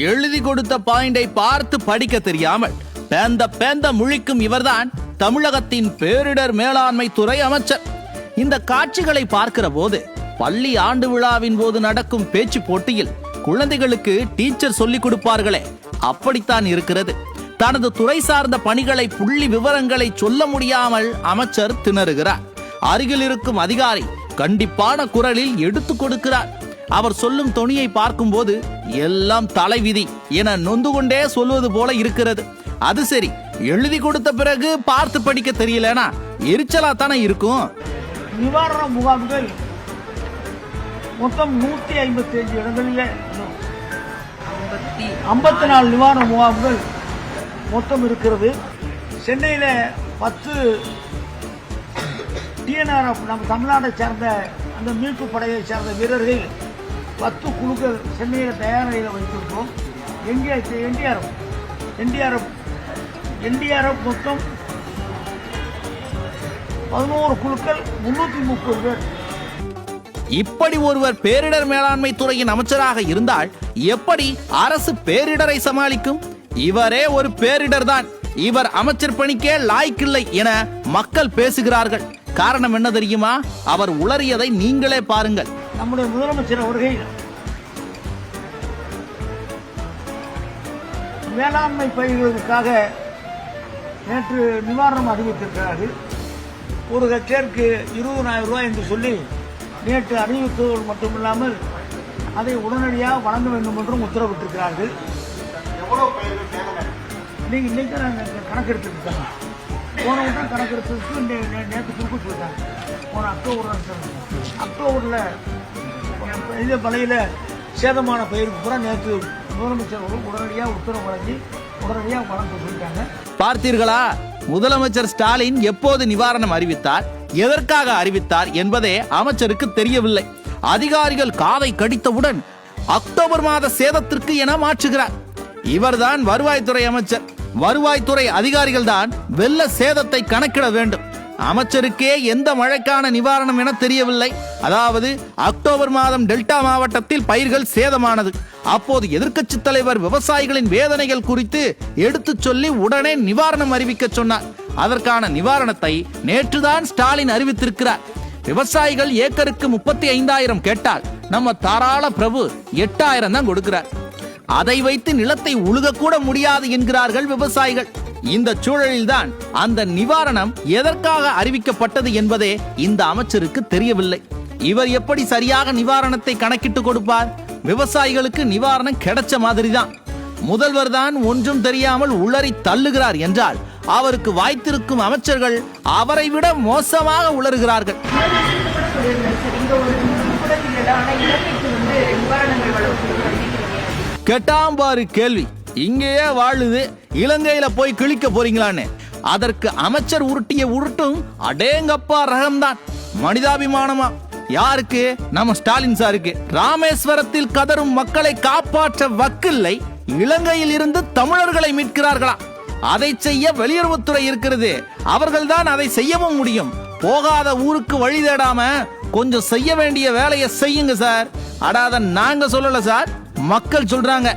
எழுதி கொடுத்த பாயிண்டை பார்த்து படிக்க தெரியாமல் பேந்த முழிக்கும் இவர்தான் தமிழகத்தின் பேரிடர் மேலாண்மை துறை அமைச்சர். இந்த காட்சிகளை பார்க்கிற போது பள்ளி ஆண்டு விழாவின் போது நடக்கும் பேச்சு போட்டியில் குழந்தைகளுக்கு டீச்சர் சொல்லிக் கொடுப்பார்களே, அப்படித்தான் இருக்கிறது. தனது துறை சார்ந்த பணிகளை புள்ளி விவரங்களை சொல்ல முடியாமல் அமைச்சர் திணறுகிறார். அருகில் இருக்கும் அதிகாரி கண்டிப்பான குரலில் எடுத்துக் கொடுக்கிறார். அவர் சொல்லும் தொனியை பார்க்கும் போது எல்லாம் தலைவிதி என நொந்து கொண்டே சொல்வது போல இருக்கிறது. அது சரி, எழுதி கொடுத்த பிறகு பார்த்து படிக்க தெரியலனா எரிச்சலா தானே இருக்கும். நிவாரண முகாம்கள் மொத்தம் 155 இடங்களில் 54 நிவாரண முகாம்கள் மொத்தம் இருக்கிறது. சென்னையில் 10 டிஎன்ஆர்எஃப் நம்ம தமிழ்நாட்டை சேர்ந்த அந்த மீட்பு படையை சேர்ந்த வீரர்கள் 10 குழுக்கள் சென்னையில் தயாரில் வைத்திருக்கோம். என்டிஆர்எஃப் மொத்தம் 11 குழுக்கள் 330 பேர். இப்படி ஒருவர் பேரிடர் மேலாண்மை துறையின் அமைச்சராக இருந்தால் எப்படி அரசு பேரிடரை சமாளிக்கும்? இவரே ஒரு பேரிடர் தான். இவர் அமைச்சர் பணிக்கே லாய்க்கில்லை என மக்கள் பேசுகிறார்கள். காரணம் என்ன தெரியுமா? அவர் உளறியதை நீங்களே பாருங்கள். நம்முடைய முதலமைச்சர் அவர்கள் வேளாண்மை பயிர்களுக்காக நேற்று நிவாரணம் அறிவித்திருக்கிறார்கள். ஒரு ஹெக்டேருக்கு 20,000 ரூபாய் என்று சொல்லி நேற்று அறிவித்தது மட்டுமில்லாமல் அதை உடனடியாக வழங்க வேண்டும் என்றும் உத்தரவிட்டிருக்கிறார்கள். இன்னைக்கு கணக்கெடுத்துருக்காங்க. போன வருடம் கணக்கெடுத்ததுக்கு நேற்று கொடுக்க சொல்லிட்டாங்க. போன அக்டோபரில் இந்த மழையில் சேதமான பயிருக்கு பூரா நேற்று முதலமைச்சர் உடனடியாக உத்தரவு வழங்கி உடனடியாக வழங்க சொல்லிட்டாங்க. பார்த்தீர்களா? முதலமைச்சர் ஸ்டாலின் எப்போது நிவாரணம் அறிவித்தார், எதற்காக அறிவித்தார் என்பதே அமைச்சருக்கு தெரியவில்லை. அதிகாரிகள் காதை கடித்தவுடன் அக்டோபர் மாத சேதத்திற்கு என மாற்றுகிறார். இவர்தான் வருவாய்த்துறை அமைச்சர். வருவாய்த்துறை அதிகாரிகள் தான் வெள்ள சேதத்தை கணக்கிட வேண்டும். அமைச்சருக்கே எந்த மழைக்கான நிவாரணம் என தெரியவில்லை. அதாவது அக்டோபர் மாதம் டெல்டா மாவட்டத்தில் பயிர்கள் சேதமானது. அப்போது எதிர்க்கட்சி தலைவர் விவசாயிகளின் வேதனைகள் குறித்து எடுத்து சொல்லி உடனே நிவாரணம் அறிவிக்க சொன்னார். அதற்கான நிவாரணத்தை நேற்றுதான் ஸ்டாலின் அறிவித்திருக்கிறார். விவசாயிகள் ஏக்கருக்கு 35,000 கேட்டால் நம்ம தாராள பிரபு 8,000 தான் கொடுக்கிறார். அதை வைத்து நிலத்தை உழுக கூட முடியாது என்கிறார்கள் விவசாயிகள். இந்த சூழலில்தான் அந்த நிவாரணம் எதற்காக அறிவிக்கப்பட்டது என்பதே இந்த அமைச்சருக்கு தெரியவில்லை. இவர் எப்படி சரியாக நிவாரணத்தை கணக்கிட்டு கொடுப்பார்? விவசாயிகளுக்கு நிவாரணம் கிடைச்ச மாதிரிதான். முதல்வர் தான் ஒன்றும் தெரியாமல் உளறி தள்ளுகிறார் என்றால் அவருக்கு வாய்த்திருக்கும் அமைச்சர்கள் அவரை விட மோசமாக உளறுகிறார்கள். கேட்டாம்பாரு கேள்வி. இங்கேயே வாழுது, இலங்கையில போய் கிழிக்க போறீங்களான்னு. அதற்கு அமைச்சர் உருட்டிய உருட்டும் அடேங்கப்பா ரகம்தான். மனிதாபிமானமா? யாருக்கு? நம்ம ஸ்டாலின் சாருக்கு. ராமேஸ்வரத்தில் கதரும் மக்களை காப்பாற்ற வக்கில்லை, இலங்கையில் இருந்து தமிழர்களை மீட்கிறார்களா? அதை செய்ய வெளியுறவுத்துறை இருக்கிறது. அவர்கள் தான் அதை செய்யவும் முடியும். போகாத ஊருக்கு வழி தேடாம கொஞ்சம் செய்ய வேண்டிய வேலையை செய்யுங்க சார். அடாத நாங்க சொல்லல சார், மக்கள் சொல்றாங்க.